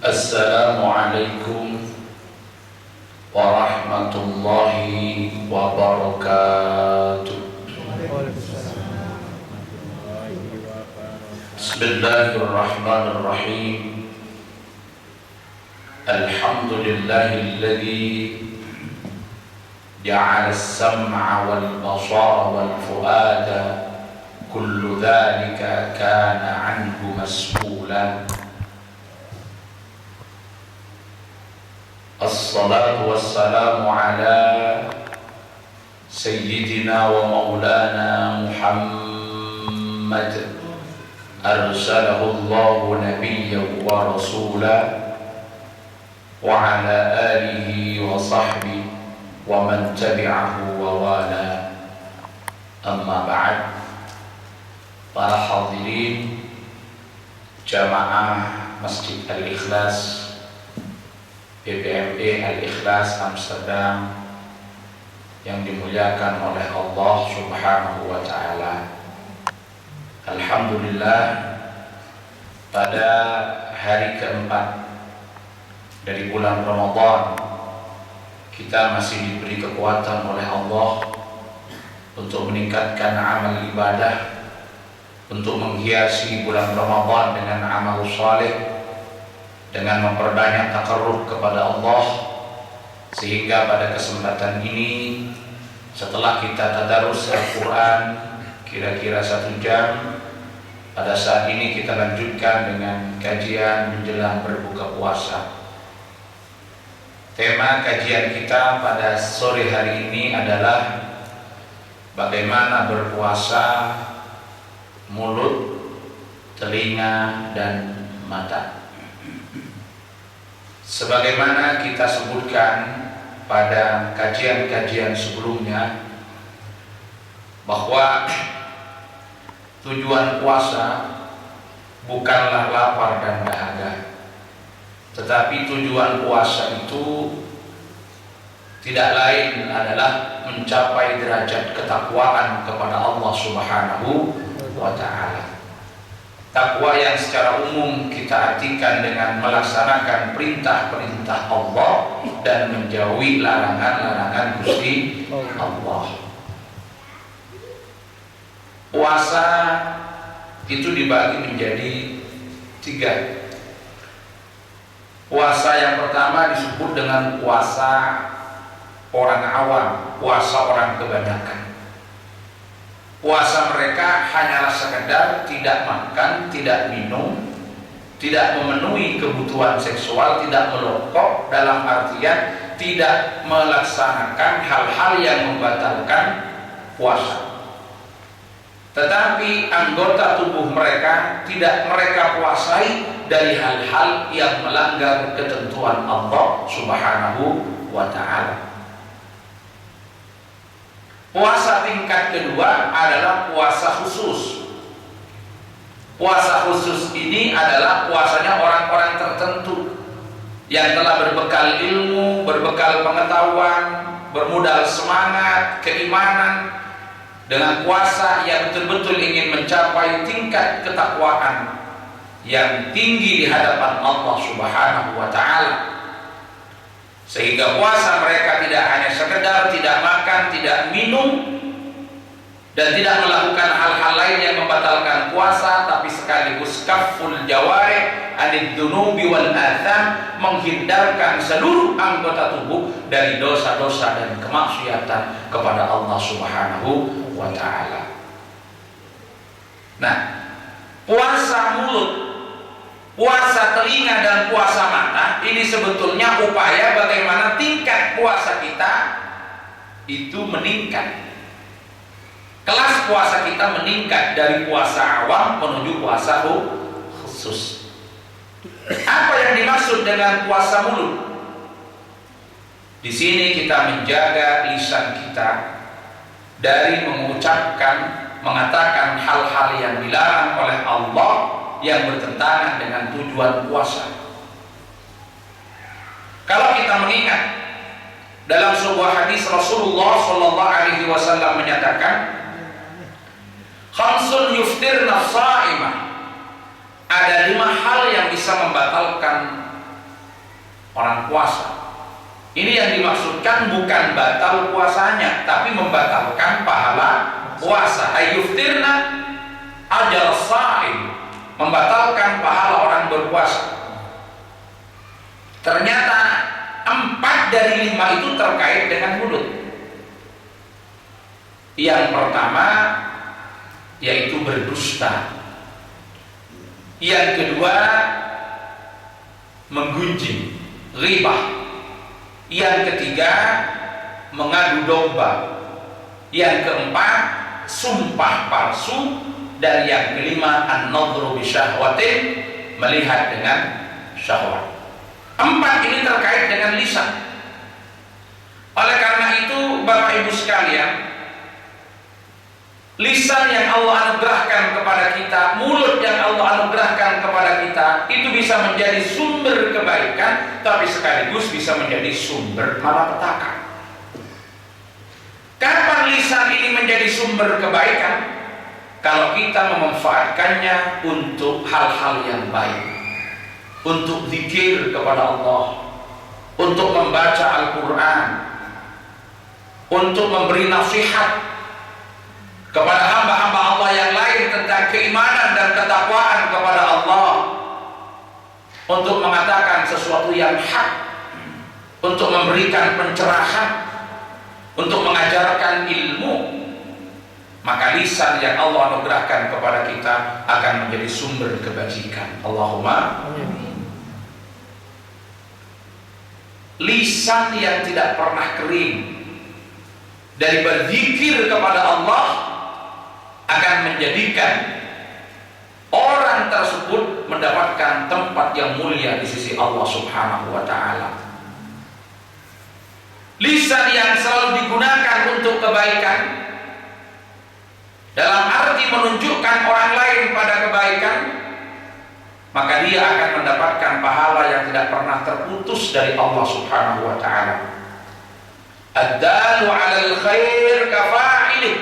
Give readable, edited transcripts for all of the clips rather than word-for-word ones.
Assalamualaikum warahmatullahi wabarakatuh. Bismillahirrahmanirrahim. Alhamdulillahilladzi ja'ala as-sam'a wal basara wal fu'ada kullu dzalika kana 'anhu mas'ula. Assalatu wassalamu ala sayyidina wa maulana Muhammad arsalahu Allahu nabiyyan wa rasulah wa ala alihi wa sahbihi wa man tabi'ahu wa wala. Amma ba'd. Para hadirin jamaah Masjid Al-Ikhlas PPMP Al-Ikhlas Amsterdam yang dimuliakan oleh Allah Subhanahu wa Ta'ala. Alhamdulillah, pada hari keempat dari bulan Ramadan kita masih diberi kekuatan oleh Allah untuk meningkatkan amal ibadah, untuk menghiasi bulan Ramadan dengan amal saleh, dengan memperbanyak takarrub kepada Allah, sehingga pada kesempatan ini setelah kita tadarus Al-Quran kira-kira 1 jam, pada saat ini kita lanjutkan dengan kajian menjelang berbuka puasa. Tema kajian kita pada sore hari ini adalah bagaimana berpuasa mulut, telinga, dan mata. Sebagaimana kita sebutkan pada kajian-kajian sebelumnya, bahwa tujuan puasa bukanlah lapar dan dahaga, tetapi tujuan puasa itu tidak lain adalah mencapai derajat ketakwaan kepada Allah Subhanahu wa Ta'ala. Takwa yang secara umum kita artikan dengan melaksanakan perintah-perintah Allah dan menjauhi larangan-larangan Gusti Allah. Puasa itu dibagi menjadi 3. Puasa yang pertama disebut dengan puasa orang awam, puasa orang kebanyakan. Puasa mereka hanyalah sekedar tidak makan, tidak minum, tidak memenuhi kebutuhan seksual, tidak merokok, dalam artian tidak melaksanakan hal-hal yang membatalkan puasa. Tetapi anggota tubuh mereka tidak mereka puasai dari hal-hal yang melanggar ketentuan Allah Subhanahu wa Ta'ala. Puasa tingkat kedua adalah puasa khusus. Puasa khusus ini adalah puasanya orang-orang tertentu yang telah berbekal ilmu, berbekal pengetahuan, bermodal semangat, keimanan, dengan puasa yang betul-betul ingin mencapai tingkat ketakwaan yang tinggi di hadapan Allah Subhanahu wa Ta'ala. Sehingga puasa mereka tidak hanya sekedar tidak makan, tidak minum, dan tidak melakukan hal-hal lain yang membatalkan puasa, tapi sekaligus kaful jawarih anid dunubi wal atham, menghindarkan seluruh anggota tubuh dari dosa-dosa dan kemaksiatan kepada Allah Subhanahu wa Ta'ala. Nah, puasa mulut, puasa telinga, dan puasa mata ini sebetulnya upaya bagaimana tingkat puasa kita itu meningkat. Kelas puasa kita meningkat dari puasa awam menuju puasa khusus. Apa yang dimaksud dengan puasa mulut? Di sini kita menjaga lisan kita dari mengucapkan, mengatakan hal-hal yang dilarang oleh Allah yang bertentangan dengan tujuan puasa. Kalau kita mengingat dalam sebuah hadis Rasulullah Shallallahu Alaihi Wasallam menyatakan, khamsun yuftirna sha'imah, ada 5 hal yang bisa membatalkan orang puasa. Ini yang dimaksudkan bukan batal puasanya, tapi membatalkan pahala puasa. Ayyuftirna ajal sha'im, membatalkan pahala orang berpuasa. Ternyata 4 dari 5 itu terkait dengan mulut. Yang pertama yaitu berdusta. Yang kedua menggunjing, ghibah. Yang ketiga mengadu domba. Yang keempat sumpah palsu. Dan yang kelima an-nadhru bi syahwatin, melihat dengan syahwat. 4 ini terkait dengan lisan. Oleh karena itu Bapak Ibu sekalian, lisan yang Allah anugerahkan kepada kita, mulut yang Allah anugerahkan kepada kita, itu bisa menjadi sumber kebaikan, tapi sekaligus bisa menjadi sumber malapetaka. Kapan lisan ini menjadi sumber kebaikan? Kalau kita memanfaatkannya untuk hal-hal yang baik, untuk zikir kepada Allah, untuk membaca Al-Quran, untuk memberi nasihat kepada hamba-hamba Allah yang lain tentang keimanan dan ketakwaan kepada Allah, untuk mengatakan sesuatu yang hak, untuk memberikan pencerahan, untuk mengajarkan ilmu, maka lisan yang Allah anugerahkan kepada kita akan menjadi sumber kebajikan. Allahumma amin. Lisan yang tidak pernah kering dari berzikir kepada Allah akan menjadikan orang tersebut mendapatkan tempat yang mulia di sisi Allah Subhanahu wa ta'ala. Lisan yang selalu digunakan untuk kebaikan, dalam arti menunjukkan orang lain pada kebaikan, maka dia akan mendapatkan pahala yang tidak pernah terputus dari Allah Subhanahu wa ta'ala. Ad-dalu 'alal khair kafa'ilih.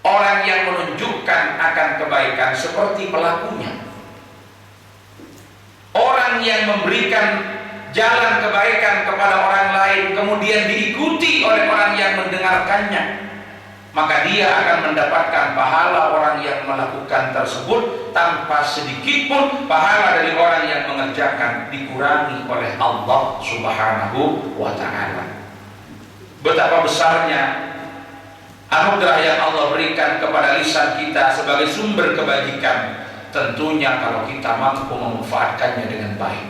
Orang yang menunjukkan akan kebaikan seperti pelakunya. Orang yang memberikan jalan kebaikan kepada orang lain kemudian diikuti oleh orang yang mendengarkannya, maka dia akan mendapatkan pahala orang yang melakukan tersebut tanpa sedikit pun pahala dari orang yang mengerjakan dikurangi oleh Allah Subhanahu wa ta'ala. Betapa besarnya anugerah yang Allah berikan kepada lisan kita sebagai sumber kebajikan, tentunya kalau kita mampu memanfaatkannya dengan baik.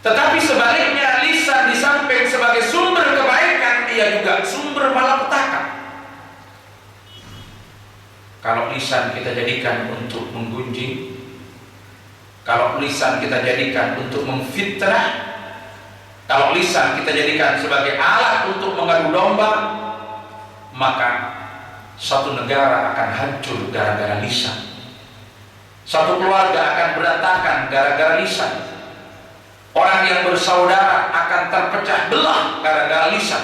Tetapi sebaliknya, lisan di samping sebagai sumber kebaikan, ia juga sumber malapetaka. Kalau lisan kita jadikan untuk menggunjing, kalau lisan kita jadikan untuk memfitnah, kalau lisan kita jadikan sebagai alat untuk mengadu domba, maka satu negara akan hancur gara-gara lisan. Satu keluarga akan berantakan gara-gara lisan. Orang yang bersaudara akan terpecah belah gara-gara lisan.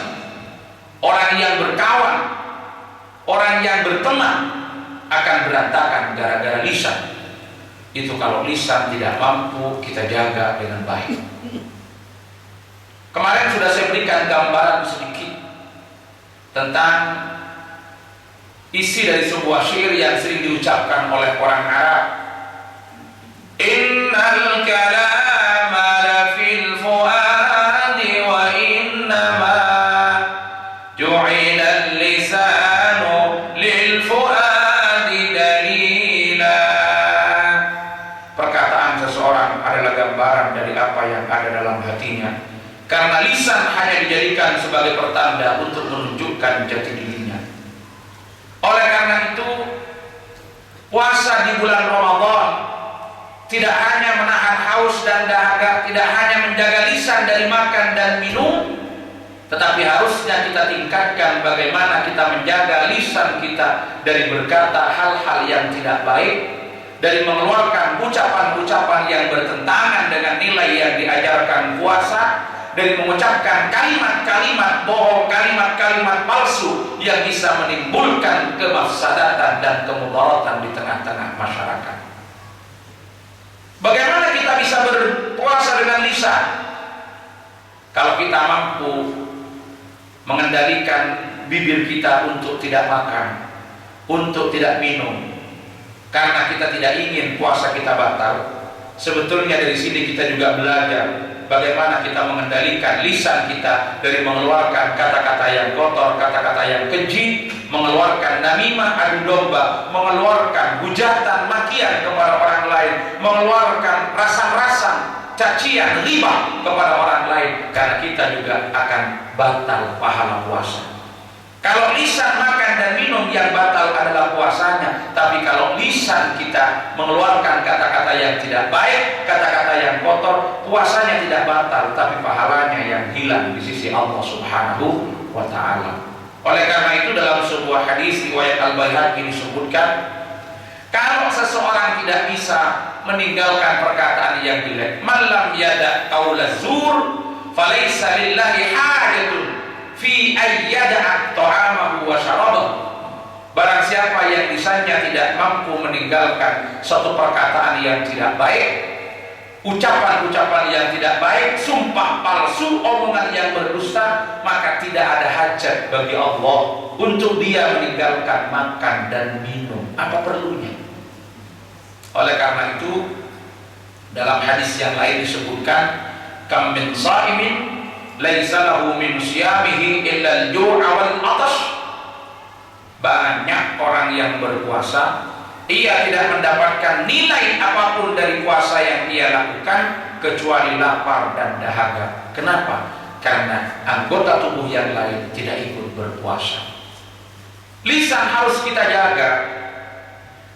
Orang yang berkawan, orang yang berteman akan berantakan gara-gara lisan. Itu kalau lisan tidak mampu kita jaga dengan baik. Kemarin sudah saya berikan gambaran sedikit tentang isi dari sebuah syair yang sering diucapkan oleh orang Arab. Innal kalama la fil fuadi wa innama ju'ila al-lisanu lil fuadi dalila. Perkataan seseorang adalah gambaran dari apa yang ada dalam hatinya, karena lisan hanya dijadikan sebagai pertanda untuk menunjukkan jati dirinya. Oleh karena itu, puasa di bulan Ramadan tidak hanya menahan haus dan dahaga, tidak hanya menjaga lisan dari makan dan minum, tetapi harusnya kita tingkatkan bagaimana kita menjaga lisan kita dari berkata hal-hal yang tidak baik, dari mengeluarkan ucapan-ucapan yang bertentangan dengan nilai yang diajarkan puasa, dari mengucapkan kalimat-kalimat bohong, kalimat-kalimat palsu yang bisa menimbulkan kemafsadatan dan kemudaratan di tengah-tengah masyarakat. Bagaimana kita bisa berpuasa berpuasa dengan lisan. Kalau kita mampu mengendalikan bibir kita untuk tidak makan, untuk tidak minum, karena kita tidak ingin puasa kita batal. Sebetulnya dari sini kita juga belajar bagaimana kita mengendalikan lisan kita dari mengeluarkan kata-kata yang kotor, kata-kata yang keji, mengeluarkan namimah, adu domba, mengeluarkan hujatan, makian kepada orang lain, mengeluarkan rasan-rasan, cacian, riba kepada orang lain, karena kita juga akan batal pahala puasa. Kalau lisan makan dan minum yang batal adalah puasanya, tapi kalau lisan kita mengeluarkan kata-kata yang tidak baik, kata-kata yang kotor, puasanya tidak batal, tapi pahalanya yang hilang di sisi Allah Subhanahu wa ta'ala. Oleh karena itu dalam sebuah hadis riwayat Al-Baihaqi disebutkan, kalau seseorang tidak bisa meninggalkan perkataan yang jelek, man lam yada' qaula zur falaysa lillahi hajatun fi ayyada'a ta'amahu wa syarabahu. Barang siapa yang lisannya tidak mampu meninggalkan suatu perkataan yang tidak baik, ucapan-ucapan yang tidak baik, sumpah palsu, omongan yang berdusta, maka tidak ada hajat bagi Allah untuk dia meninggalkan makan dan minum. Apa perlunya? Oleh karena itu dalam hadis yang lain disebutkan, kam min sha'imin laisa lahu min siyamihi illa al-ju'a wal 'atash. Banyak orang yang berpuasa, ia tidak mendapatkan nilai apapun dari puasa yang ia lakukan kecuali lapar dan dahaga. Kenapa? Karena anggota tubuh yang lain tidak ikut berpuasa. Lisan harus kita jaga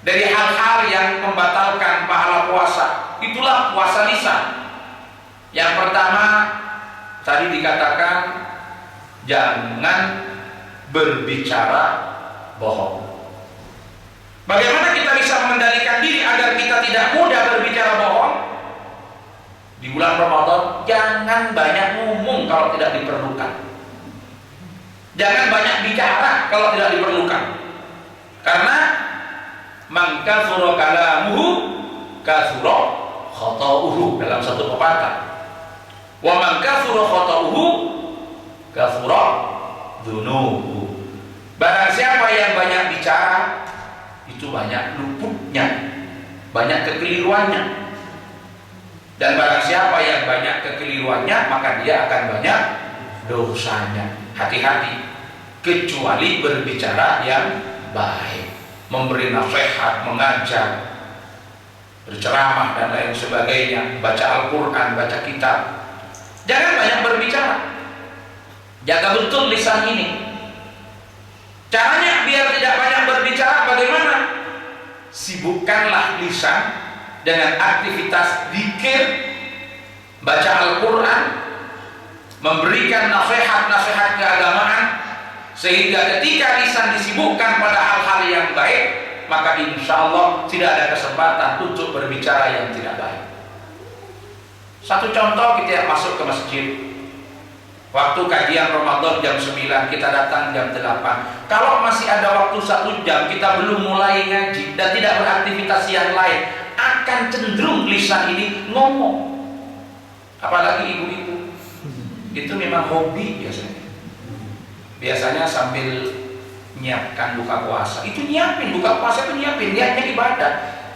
dari hal-hal yang membatalkan pahala puasa. Itulah puasa lisan. Yang pertama tadi dikatakan jangan berbicara bohong. Bagaimana kita bisa mengendalikan diri agar kita tidak mudah berbicara bohong? Di bulan Ramadan jangan banyak ngomong kalau tidak diperlukan. Jangan banyak bicara kalau tidak diperlukan. Karena man katsura kalamuhu katsura khata'uhu, dalam satu pepatah. Wa man katsura khata'uhu katsura dzunubuhu. Barang siapa yang banyak bicara, itu banyak luputnya, banyak kekeliruannya. Dan barang siapa yang banyak kekeliruannya, maka dia akan banyak dosanya. Hati-hati, kecuali berbicara yang baik, memberi nasihat, mengajar, berceramah dan lain sebagainya, baca Al-Quran, baca kitab. Jangan banyak berbicara. Jaga betul lisan ini. Caranya biar tidak banyak berbicara bagaimana? Sibukkanlah lisan dengan aktivitas zikir, baca Al-Quran, memberikan nasihat-nasihat keagamaan, sehingga ketika lisan disibukkan pada hal-hal yang baik, maka insya Allah tidak ada kesempatan untuk berbicara yang tidak baik. Satu contoh, kita masuk ke masjid, waktu kajian Ramadan jam 9, kita datang jam 8. Kalau masih ada waktu 1 jam, kita belum mulai ngaji dan tidak beraktivitas yang lain, akan cenderung lisan ini ngomong. Apalagi ibu-ibu, itu memang hobi biasanya. Biasanya sambil menyiapkan buka puasa, itu nyiapin buka puasa, itu nyiapin, niatnya ibadah.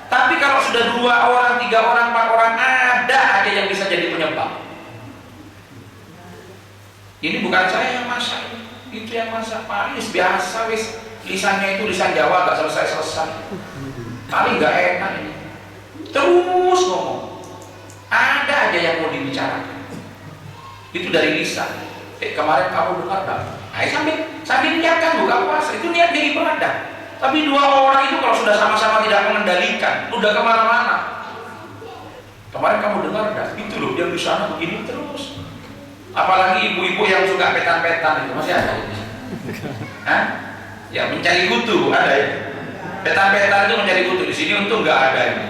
Tapi kalau sudah 2 orang, 3 orang, 4 orang, ada aja yang bisa jadi penyebab. Ini bukan saya yang masak, itu yang masak. Paling biasa wis, lisannya itu lisan Jawa gak selesai-selesai. Paling gak enak ini. Terus ngomong. Ada aja yang mau dibicarakan. Itu dari lisan. Kemarin kamu dengar gak? Ayo sambil niatkan buka puasa, itu niatnya ibadah. Tapi 2 orang itu kalau sudah sama-sama tidak mengendalikan, udah kemana-mana. Kemarin kamu dengar gak? Itu loh, dia di sana begini terus. Apalagi ibu-ibu yang suka petan-petan itu masih ada ini. Hah? Ya mencari kutu ada ya. Petan-petan itu mencari kutu, di sini untung nggak ada ini.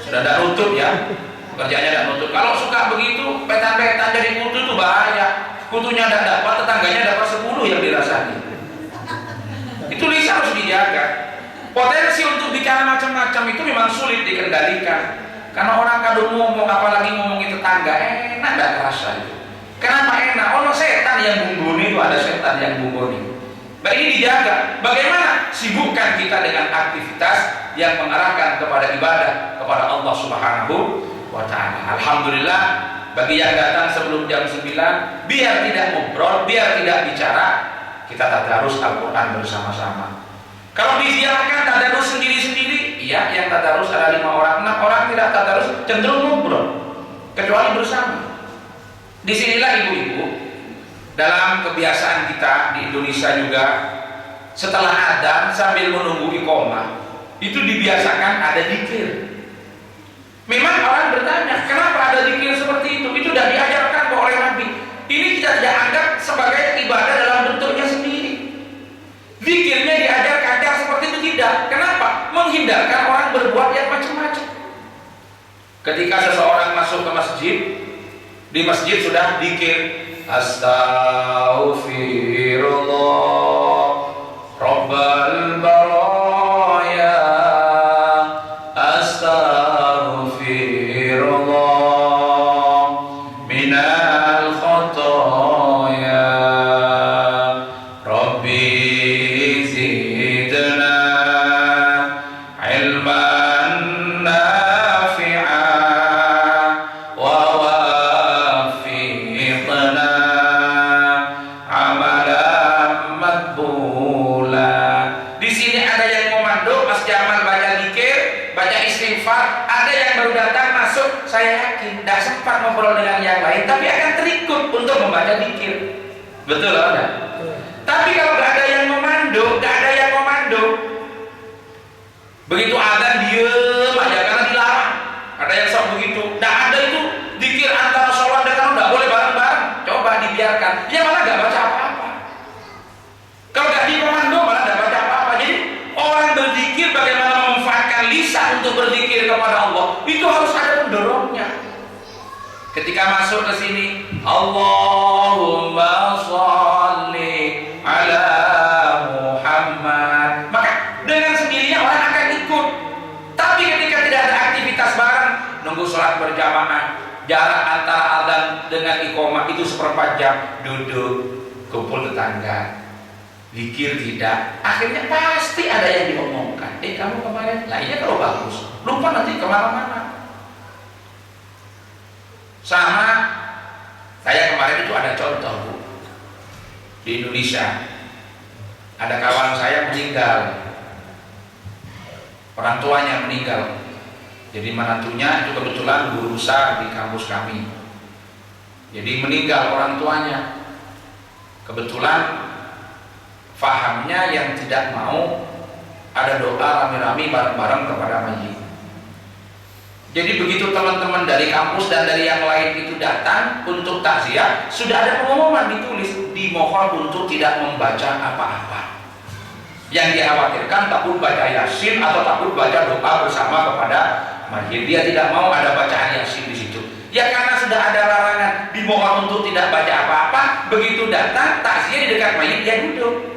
Sudah ada nutup ya, kerjanya ada nutup. Kalau suka begitu petan-petan jadi kutu itu bahaya. Kutunya tidak dapat, tetangganya dapat 10 yang dirasani. Itu lisan harus dijaga. Potensi untuk bicara macam-macam itu memang sulit dikendalikan. Karena orang kadung ngomong, apalagi ngomongin tetangga, enak gak terasa itu. Kenapa enak? Oh, setan yang bumbuni itu, ada setan yang bumbuni. Nah, ini dijaga. Bagaimana? Sibukkan kita dengan aktivitas yang mengarahkan kepada ibadah kepada Allah Subhanahu wa ta'ala. Alhamdulillah, bagi yang datang sebelum jam 9, biar tidak ngobrol, biar tidak bicara, kita tadarus Al-Quran bersama-sama. Kalau diziarahkan tadarus sendiri-sendiri, iya, yang tadarus ada 5 orang, 6 orang tidak tadarus, cenderung ngobrol, kecuali bersama. Disinilah ibu-ibu, dalam kebiasaan kita di Indonesia juga, setelah adzan sambil menunggu iqamah, itu dibiasakan ada zikir. Memang orang bertanya, kenapa ada zikir seperti itu? Itu sudah diajarkan oleh Nabi. Ini kita tidak anggap sebagai ibadah dalam bentuknya sendiri. Zikirnya diajarkan seperti itu tidak. Kenapa? Menghindarkan orang berbuat yang macam-macam. Ketika seseorang masuk ke masjid, di masjid sudah zikir, Astaghfirullah Rabbal baraya, Astaghfirullah minal khotoya, Rabbi zidna ilman nafi'a wa wafiqna amalan makbula. Di sini ada yang komando Mas Jamal baca zikir, baca istighfar. Ada yang baru datang masuk, saya yakin tidak sempat ngobrol dengan yang lain, tapi akan terikut untuk membaca zikir. Betul atau enggak? Tapi kalau nggak ada yang komando, nggak ada yang komando, begitu adzan diem aja karena dilarang. Ada yang sok begitu, nggak ada itu zikir antara sholat dan nggak boleh bareng-bareng. Coba dibiarkan, ya malah nggak baca apa-apa. Kalau nggak dikomando malah nggak baca apa-apa. Jadi orang berzikir bagaimana memanfaatkan lisan untuk berzikir kepada Allah, itu harus ada pendorongnya. Ketika masuk ke sini, Allahumma sholli ala Muhammad, maka dengan sendirinya orang akan ikut. Tapi ketika tidak ada aktivitas bareng, nunggu sholat berjamaah, jarak antara adzan dengan iqamah itu 1/4 jam, duduk, kumpul tetangga, zikir tidak, akhirnya pasti ada yang diomongkan. Kamu kemarin, lah iya kalau bagus, lupa nanti kemana-mana. Sama, saya kemarin itu ada contoh, Bu. Di Indonesia ada kawan saya meninggal, orang tuanya meninggal, jadi menantunya itu kebetulan guru besar di kampus kami, jadi meninggal orang tuanya. Kebetulan fahamnya yang tidak mau ada doa rame-rame bareng-bareng kepada mayit. Jadi begitu teman-teman dari kampus dan dari yang lain itu datang untuk takziah, sudah ada pengumuman ditulis, dimohon untuk tidak membaca apa-apa. Yang dikhawatirkan takut baca Yasin atau takut baca doa bersama kepada mayit. Dia tidak mau ada bacaan Yasin di situ. Ya karena sudah ada larangan, dimohon untuk tidak baca apa-apa. Begitu datang takziah di dekat mayit, dia duduk.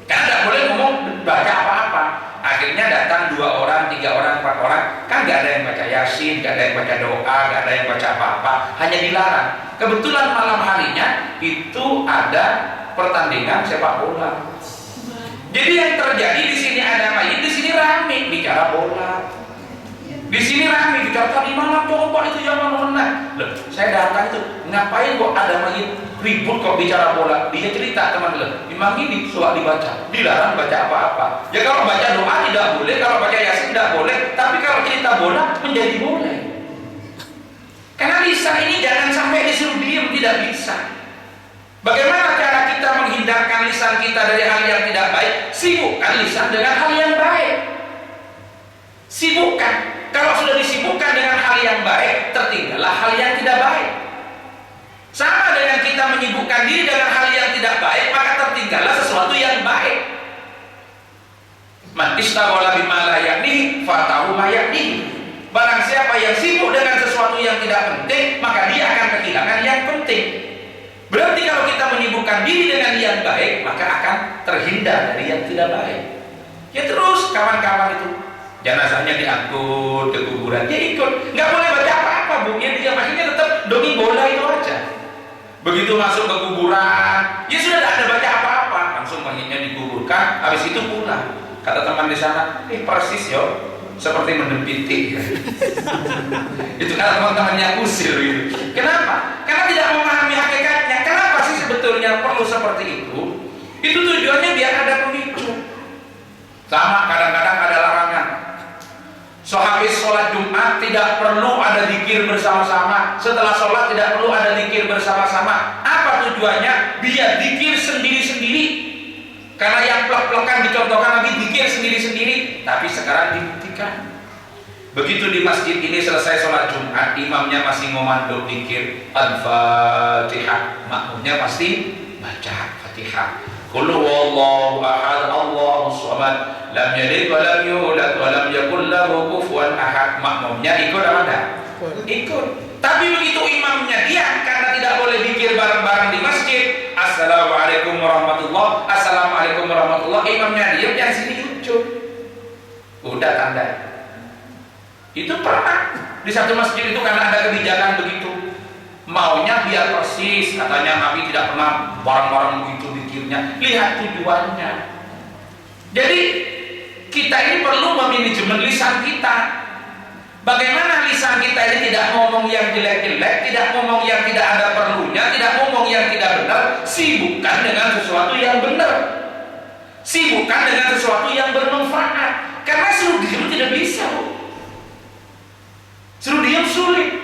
Karena tidak boleh ngomong baca apa-apa. Akhirnya datang 2 orang, 3 orang, 4 orang, kan gak ada yang baca Yasin, gak ada yang baca doa, gak ada yang baca apa-apa, hanya dilarang. Kebetulan malam harinya itu ada pertandingan sepak bola. Jadi yang terjadi di sini ada mayit, di sini rame bicara bola. Di sini rame bicara tadi malam coba itu yang menang. Loh, saya datang itu, ngapain kok ada mayit ribut kok bicara bola? Dia cerita teman loh, memang ini suka dibaca, dilarang baca apa-apa. Ya kalau baca doa tidak boleh, kalau baca Yasin tidak boleh, tapi kalau cerita bola menjadi boleh. Karena lisan ini jangan sampai disuruh diam, tidak bisa. Bagaimana cara kita menghindarkan lisan kita dari hal yang tidak baik? Sibukkan lisan dengan hal yang baik. Sibukkan. Kalau sudah disibukkan dengan hal yang baik, tertinggallah hal yang tidak baik. Sama dengan kita menyibukkan diri dengan hal yang tidak baik, maka tertinggallah sesuatu yang baik. Man istaghala bima la ya'nihi fatahu ma ya'nihi. Barang siapa yang sibuk dengan sesuatu yang tidak penting, maka dia akan kehilangan yang penting. Berarti kalau kita menyibukkan diri dengan yang baik, maka akan terhindar dari yang tidak baik. Ya terus kawan-kawan itu Jenazahnya diangkut ke kuburan, dia ikut. Nggak boleh baca apa-apa, Bu. Ya, dia akhirnya tetap dongeng bola itu aja. Begitu masuk ke kuburan, ya sudah tidak ada baca apa-apa, langsung mayitnya dikuburkan, habis itu pulang. Kata teman di sana, persis yo, seperti mendem pitik. Itu kata teman-temannya usir gitu. Kenapa? Karena tidak memahami hakikatnya. Kenapa sih sebetulnya perlu seperti itu? Itu tujuannya biar ada pemicu. Sama kadang-kadang ada larangan. Habis sholat Jumat tidak perlu ada zikir bersama-sama. Setelah sholat tidak perlu ada zikir bersama-sama. Apa tujuannya? Biar zikir sendiri-sendiri. Karena yang plek-plekan dicontohkan Nabi zikir sendiri-sendiri. Tapi sekarang dibuktikan. Begitu di masjid ini selesai sholat Jumat, imamnya masih ngomando zikir Al-Fatihah, makmumnya pasti baca Fatihah. Qul huwallahu ahad, Allahus samad, lam yalid wa lam yulad wa lam yakul lahu kufuwan ahad. Makmumnya ikut apa enggak? Ikut. Tapi begitu imamnya diam karena tidak boleh zikir bareng-bareng di masjid, Assalamualaikum warahmatullah, Assalamualaikum warahmatullah, imamnya diam, yang sini lucu. Udah tanda. Itu pernah di satu masjid itu karena ada kebijakan begitu. Maunya biar persis, katanya Nabi tidak pernah bareng-bareng begitu zikirnya. Lihat tujuannya. Jadi kita ini perlu memanajemen lisan kita. Bagaimana lisan kita ini tidak ngomong yang jelek-jelek, tidak ngomong yang tidak ada perlunya, tidak ngomong yang tidak benar, sibukkan dengan sesuatu yang benar, sibukkan dengan sesuatu yang bermanfaat. Karena suruh diam tidak bisa, suruh diam sulit.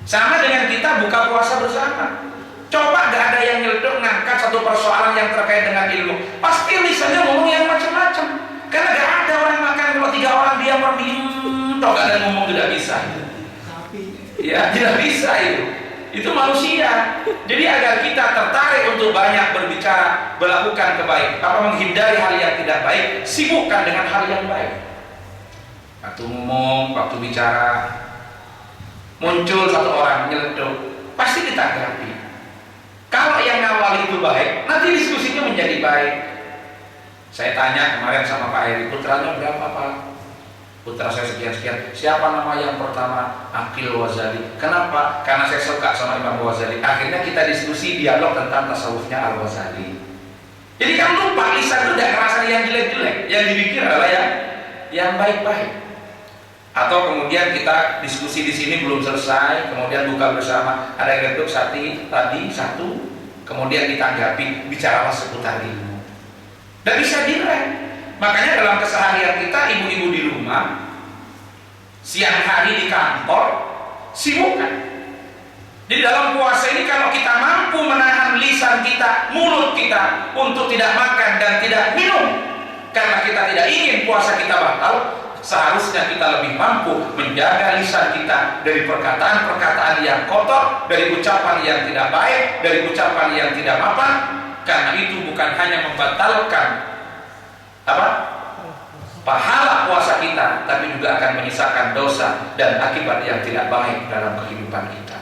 Sama dengan kita buka puasa bersama. Coba gak ada yang nyeletuk ngangkat satu persoalan yang terkait dengan ilmu, pasti lisannya ngomong yang macam-macam. Karena gak ada orang makan kalau 3 orang dia berdiam, toh gak ada ngomong, tidak bisa. Ya tidak bisa itu. Itu manusia. Jadi agar kita tertarik untuk banyak berbicara, melakukan kebaikan, menghindari hal yang tidak baik, sibukkan dengan hal yang baik. Waktu ngomong, waktu bicara, muncul satu orang nyeletuk, pasti ditanggapi. Kalau yang awal itu baik, nanti diskusinya menjadi baik. Saya tanya kemarin sama Pak Heri, putranya berapa Pak? Putra saya sekian-sekian. Siapa nama yang pertama? Aqil Ghazali. Kenapa? Karena saya suka sama Imam Ghazali. Akhirnya kita diskusi dialog tentang tasawufnya Al-Ghazali. Jadi kan lupa, lisan itu tidak ngerasa yang jelek-jelek, yang dipikir adalah yang baik-baik. Atau kemudian kita diskusi di sini belum selesai, kemudian buka bersama, ada yang bentuk tadi satu, kemudian ditanggapi, bicaralah seputar ilmu. Dan bisa direm. Makanya dalam keseharian kita, ibu-ibu di rumah, siang hari di kantor, sibukkan. Jadi dalam puasa ini kalau kita mampu menahan lisan kita, mulut kita untuk tidak makan dan tidak minum, karena kita tidak ingin puasa kita batal, seharusnya kita lebih mampu menjaga lisan kita dari perkataan-perkataan yang kotor, dari ucapan yang tidak baik, dari ucapan yang tidak mapan. Karena itu bukan hanya membatalkan pahala puasa kita, tapi juga akan menyisakan dosa dan akibat yang tidak baik dalam kehidupan kita.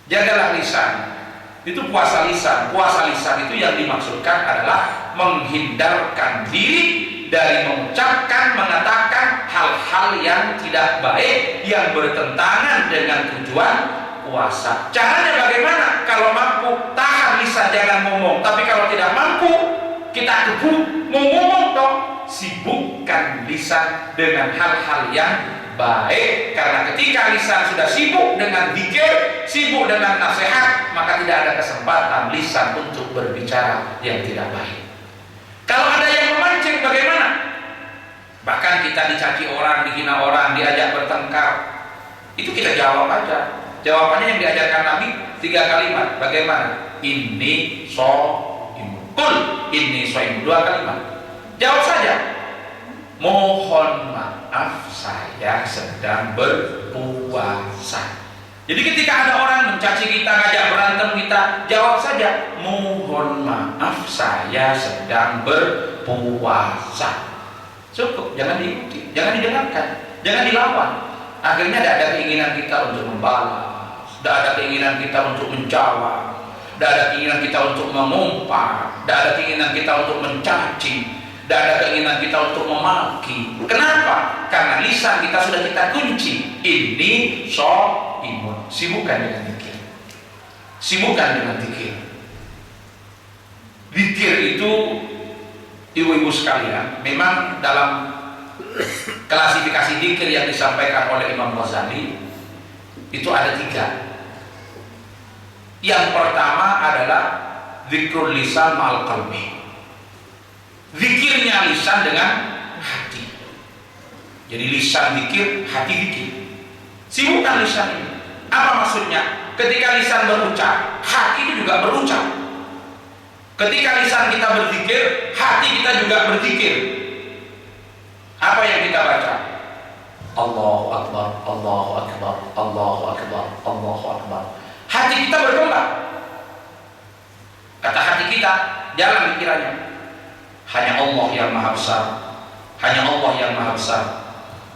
Jagalah lisan. Itu puasa lisan. Puasa lisan itu yang dimaksudkan adalah menghindarkan diri dari mengucapkan, mengatakan hal-hal yang tidak baik, yang bertentangan dengan tujuan puasa. Caranya bagaimana? Kalau mampu, tahan lisan, jangan ngomong. Tapi kalau tidak mampu, kita keburu mau ngomong dong. Sibukkan lisan dengan hal-hal yang baik. Karena ketika lisan sudah sibuk dengan zikir, sibuk dengan nasihat, maka tidak ada kesempatan lisan untuk berbicara yang tidak baik. Kalau ada yang memancing bagaimana? Bahkan kita dicaci orang, dihina orang, diajak bertengkar, itu kita jawab aja. Jawabannya yang diajarkan Nabi 3 kalimat. Bagaimana? Inni shaimun. Qul inni shaimun. 2 kalimat. Jawab saja. Mohon maaf, saya sedang berpuasa. Jadi ketika ada orang mencaci kita, ngajak berantem kita, jawab saja, mohon maaf, saya sedang berpuasa. Cukup, jangan diikuti, jangan didengarkan, jangan dilawan. Akhirnya tidak ada keinginan kita untuk membalas, tidak ada keinginan kita untuk menjawab, tidak ada keinginan kita untuk mengumpat, tidak ada keinginan kita untuk mencaci, Tidak ada keinginan kita untuk memaki. Kenapa? Karena lisan kita sudah kita kunci. Ini imun. Sibukkan dengan zikir. Sibukkan dengan zikir. Zikir itu, ibu-ibu sekalian, memang dalam klasifikasi zikir yang disampaikan oleh Imam Ghazali itu ada 3. Yang pertama adalah zikrul lisan ma'al qalbi. Zikirnya lisan dengan hati. Jadi lisan zikir, hati zikir. Sibukkan lisan ini. Apa maksudnya? Ketika lisan berucap, hati itu juga berucap. Ketika lisan kita berzikir, hati kita juga berzikir. Apa yang kita baca? Allahu Akbar, Allahu Akbar, Allahu Akbar, Allahu Akbar. Hati kita berkembang. Kata hati kita, jalan pikirannya. Hanya Allah yang maha besar. Hanya Allah yang maha besar.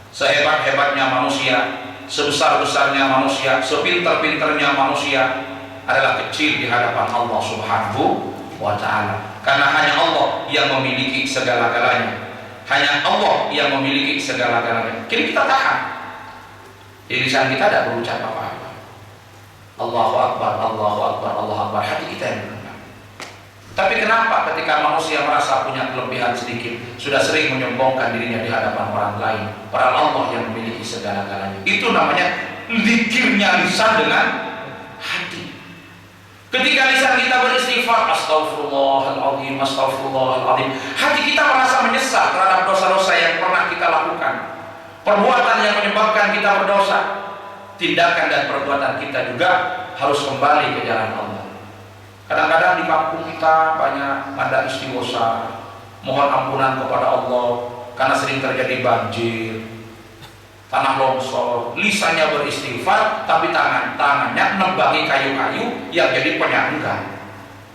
Sehebat-hebatnya manusia, sebesar-besarnya manusia, sepintar-pintarnya manusia adalah kecil di hadapan Allah Subhanahu wa ta'ala. Karena hanya Allah yang memiliki segala-galanya. Hanya Allah yang memiliki segala-galanya. Kini kita tahan. Di lisan kita tidak berucap apa-apa. Allahu Akbar, Allahu Akbar, Allahu Akbar. Hati kita yang berkembang. Tapi kenapa ketika manusia merasa punya kelebihan sedikit, sudah sering menyombongkan dirinya di hadapan orang lain, padahal Allah yang memiliki segala-galanya? Itu namanya zikirnya lisan dengan hati. Ketika lisan kita beristighfar, Astaghfirullahaladzim, Astaghfirullahaladzim, hati kita merasa menyesal terhadap dosa-dosa yang pernah kita lakukan, perbuatan yang menyebabkan kita berdosa. Tindakan dan perbuatan kita juga harus kembali ke jalan Allah. Kadang-kadang di kampung kita banyak ada istighosa, mohon ampunan kepada Allah karena sering terjadi banjir, tanah longsor. Lisannya beristighfar, tapi tangannya nembangi kayu-kayu yang jadi penyangga.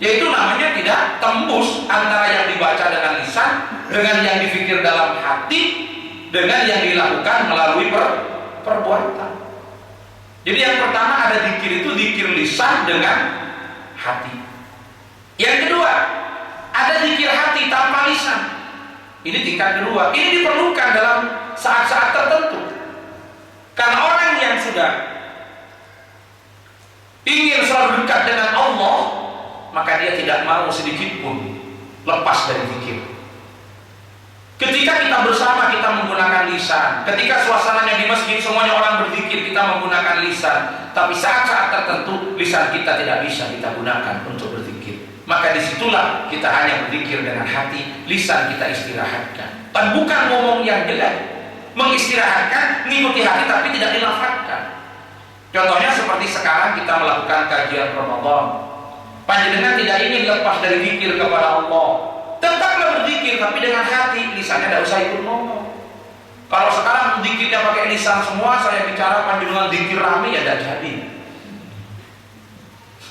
Yaitu namanya tidak tembus antara yang dibaca dengan lisan dengan yang dipikir dalam hati dengan yang dilakukan melalui perbuatan. Jadi yang pertama ada zikir itu zikir lisan dengan hati. Yang kedua ada zikir hati tanpa lisan. Ini tingkat kedua. Ini diperlukan dalam saat-saat tertentu. Karena orang yang sudah ingin selalu dekat dengan Allah, maka dia tidak mau sedikit pun lepas dari zikir. Ketika kita bersama, kita menggunakan lisan. Ketika suasananya di masjid, semuanya orang berzikir, kita menggunakan lisan. Tapi saat-saat tertentu, lisan kita tidak bisa kita gunakan untuk berzikir. Maka disitulah kita hanya berzikir dengan hati, lisan kita istirahatkan. Dan bukan ngomong yang jelek. Mengistirahatkan, mengikuti hati tapi tidak dilafazkan. Contohnya seperti sekarang kita melakukan kajian Ramadan. Panjenengan tidak ingin lepas dari zikir kepada Allah. Tetaplah berzikir tapi dengan hati, lisannya tidak usah ikut ngomong. Kalau sekarang zikirnya pakai lisan semua, saya bicara panjenengan zikir rame ya tidak jadi.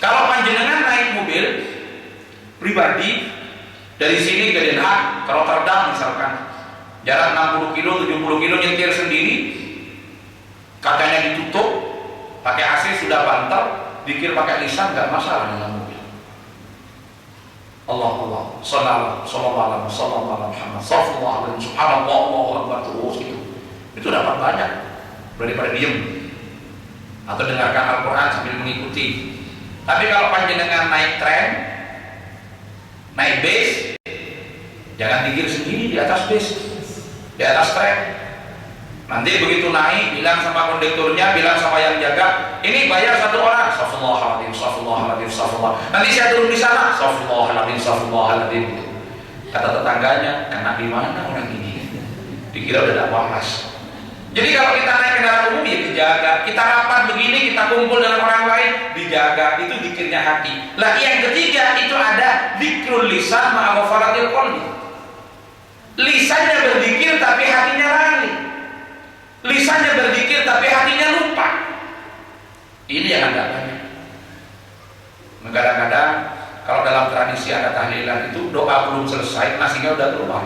Kalau panjenengan naik mobil pribadi dari sini ke Den Haag, ke Rotterdam misalkan, jarak 60 kilo, 70 kilo nyetir sendiri, kacanya ditutup, pakai AC sudah banter, zikir pakai lisan nggak masalah dalam mobil. Allah sallallahu Muhammad sallallahu subhanallah Allahu akbar terus gitu. Itu dapat banyak daripada diem atau dengarkan Al-Quran sambil mengikuti. Tapi kalau panjenengan naik tren, naik bis, jangan zikir sendiri di atas bis, di atas tren. Nanti begitu naik, bilang sama kondekturnya, bilang sama yang jaga, ini bayar satu orang, astagfirullahaladzim, astagfirullahaladzim, astagfirullah. Nanti saya turun di sana, astagfirullahaladzim, astagfirullahaladzim. Kata tetangganya, kena di mana orang ini? Dikira udah tidak panas. Jadi kalau kita naik kendaraan umum ya dijaga. Kita rapat begini, kita kumpul dengan orang lain, dijaga. Itu zikirnya hati. Lah yang ketiga itu ada zikrul lisan ma'aghfaratil qalbi. Lisannya berzikir tapi hatinya lalai. Lisannya berzikir tapi hatinya lupa. Ini yang agak banyak. Kadang-kadang kalau dalam tradisi ada tahlilan itu doa belum selesai, nasinya udah keluar.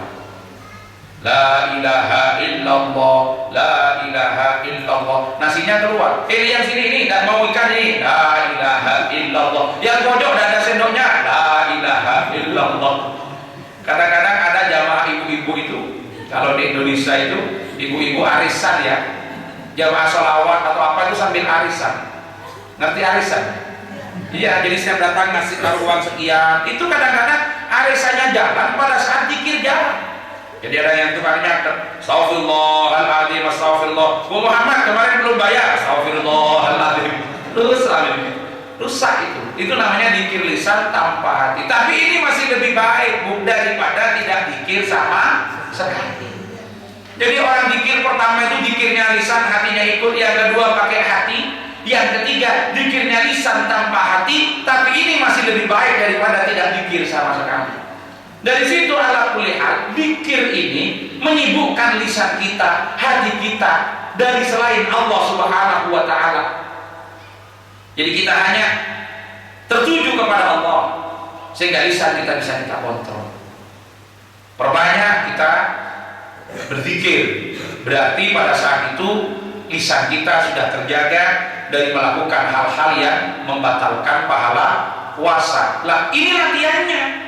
La ilaha illallah, la ilaha illallah. Nasinya keluar. Yang sini ini dan mau ikan ini. La ilaha illallah. Yang pojok udah ada sendoknya. La ilaha illallah. Kadang-kadang ada jamaah ibu-ibu ibu-ibu itu, kalau di Indonesia itu ibu-ibu arisan ya, jamaah sholawat atau apa itu sambil arisan. Ngerti arisan? Iya, jadi setiap datang ngasih taruhan sekian. Itu kadang-kadang arisannya jalan pada saat zikir jalan. Jadi ada yang tukang nyatet, astagfirullahaladzim, astagfirullah. Bu Muhammad kemarin belum bayar, astagfirullahaladzim. Terus rusak itu. Itu namanya zikir lisan tanpa hati. Tapi ini masih lebih baik daripada tidak zikir sama sekali. Jadi orang zikir pertama itu zikirnya lisan, hatinya ikut. Yang kedua pakai hati. Yang ketiga zikirnya lisan tanpa hati. Tapi ini masih lebih baik daripada tidak zikir sama sekali. Dari situ ala kulli hal, zikir ini menyibukkan lisan kita, hati kita dari selain Allah Subhanahu wa taala. Jadi kita hanya tertuju kepada Allah sehingga lisan kita bisa kita kontrol. Perbanyak kita berzikir, berarti pada saat itu lisan kita sudah terjaga dari melakukan hal-hal yang membatalkan pahala puasa. Lah ini latihannya.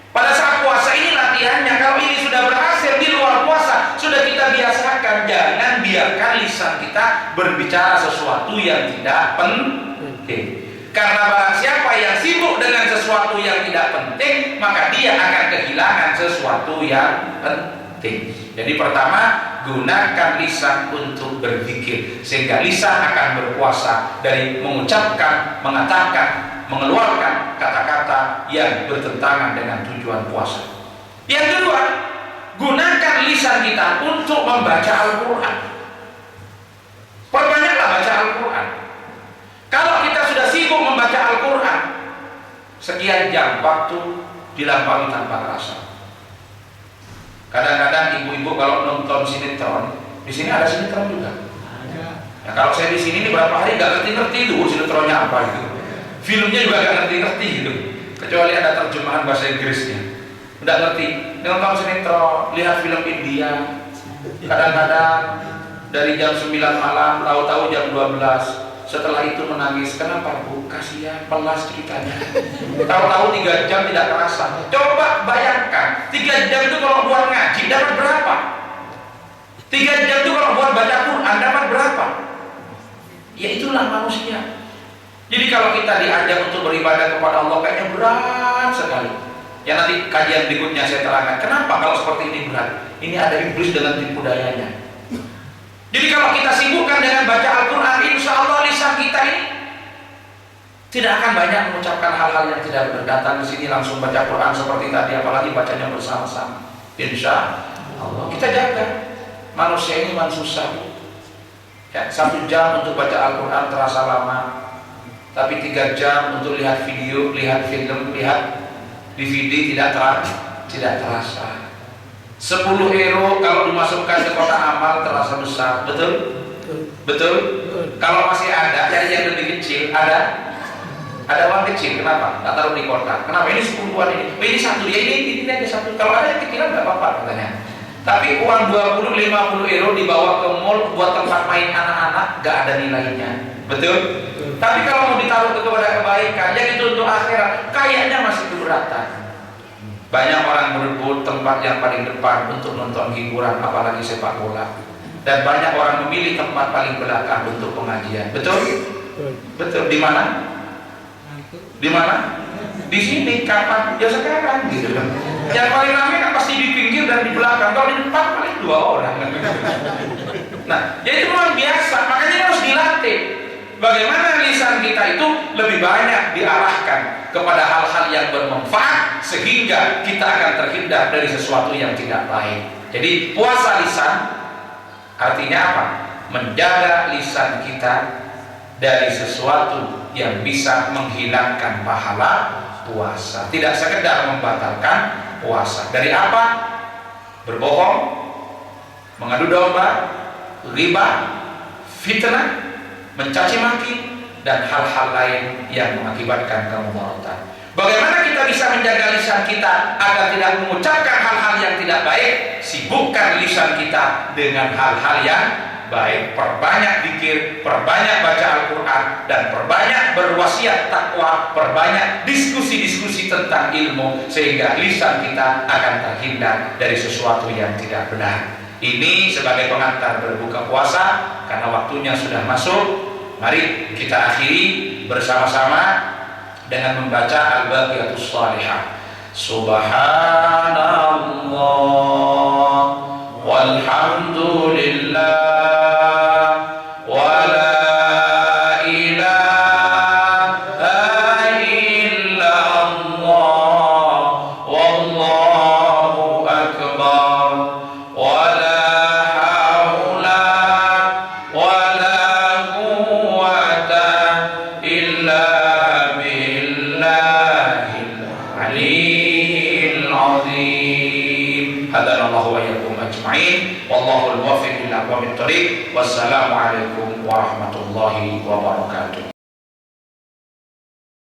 Pada saat puasa ini latihannya. Kalau ini sudah berhasil di luar puasa, sudah kita biasakan. Jangan biarkan lisan kita berbicara sesuatu yang tidak penting. Karena barang siapa yang sibuk dengan sesuatu yang tidak penting, maka dia akan kehilangan sesuatu yang penting. Jadi pertama, gunakan lisan untuk berzikir, sehingga lisan akan berpuasa dari mengucapkan, mengatakan, mengeluarkan kata-kata yang bertentangan dengan tujuan puasa. Yang kedua, gunakan lisan kita untuk membaca Al-Quran. Perbanyaklah baca Al-Quran. Kalau kita sudah sibuk membaca Al-Quran, sekian jam waktu dilampaui tanpa terasa. Kadang-kadang ibu-ibu kalau nonton sinetron, di sini ada sinetron juga. Ya, kalau saya di sini berapa hari nggak ngerti-ngerti dulu sinetronnya apa gitu. Filmnya juga nggak ngerti-ngerti gitu, kecuali ada terjemahan bahasa Inggrisnya. Nggak ngerti, nonton sinetron, lihat film India. Kadang-kadang dari jam 9 malam, tahu-tahu jam 12. Setelah itu menangis, kenapa Bu? Kasihan, pelas ceritanya. Tahu-tahu 3 jam tidak terasa. Coba bayangkan, 3 jam itu kalau buat ngaji dapat berapa? 3 jam itu kalau buat baca Quran dapat berapa? Ya itulah manusia. Jadi kalau kita diajak untuk beribadah kepada Allah kayaknya berat sekali. Ya nanti kajian berikutnya saya terangkan kenapa kalau seperti ini berat. Ini ada iblis dengan tipu dayanya. Jadi kalau kita sibukkan dengan baca Al-Quran, insya Allah lisan kita ini tidak akan banyak mengucapkan hal-hal yang tidak benar. Datang ke sini langsung baca Quran seperti tadi, apalagi bacanya bersama-sama. Insya Allah kita jaga. Manusia ini susah. Ya, 1 jam untuk baca Al-Quran terasa lama. Tapi 3 jam untuk lihat video, lihat film, lihat DVD tidak terasa. 10 euro kalau dimasukkan ke kotak amal terasa besar, betul? Betul? Kalau masih ada, cari yang lebih kecil, ada uang kecil, kenapa? Tak taruh di kotak. Kenapa? Ini 10-an ini. Oh, ini satu, ya ini aja satu. Kalau ada yang kecilan nggak apa-apa katanya. Tapi uang 20-50 euro dibawa ke mall buat tempat main anak-anak, nggak ada nilainya, betul? Tapi kalau mau ditaruh kepada kebaikan, yang itu untuk akhirat, kayaknya masih keberatan. Banyak orang berebut tempat yang paling depan untuk nonton hiburan, apalagi sepak bola. Dan banyak orang memilih tempat paling belakang untuk pengajian. Betul? Betul. Di mana? Di mana? Di sini. Kapan? Ya sekarang gitu. Yang paling ramai kan pasti di pinggir dan di belakang. Kalau di depan paling 2 orang. Nah, jadi itu luar biasa. Makanya harus dilatih. Bagaimana lisan kita itu lebih banyak diarahkan kepada hal-hal yang bermanfaat sehingga kita akan terhindar dari sesuatu yang tidak baik. Jadi puasa lisan artinya apa? Menjaga lisan kita dari sesuatu yang bisa menghilangkan pahala puasa. Tidak sekedar membatalkan puasa. Dari apa? Berbohong, mengadu domba, riba, fitnah, mencaci maki, dan hal-hal lain yang mengakibatkan kemudaratan. Bagaimana kita bisa menjaga lisan kita agar tidak mengucapkan hal-hal yang tidak baik? Sibukkan lisan kita dengan hal-hal yang baik. Perbanyak zikir, perbanyak baca Al-Quran, dan perbanyak berwasiat takwa, perbanyak diskusi-diskusi tentang tentang ilmu, sehingga lisan kita akan terhindar dari sesuatu yang tidak benar. Ini sebagai pengantar berbuka puasa, karena waktunya sudah masuk. Mari kita akhiri bersama-sama dengan membaca Al-Baqiyatus Shalihah. Subhanallah walhamdulillah Wallahul muwaffiq ila aqwamit thoriq. Wassalamualaikum warahmatullahi wabarakatuh.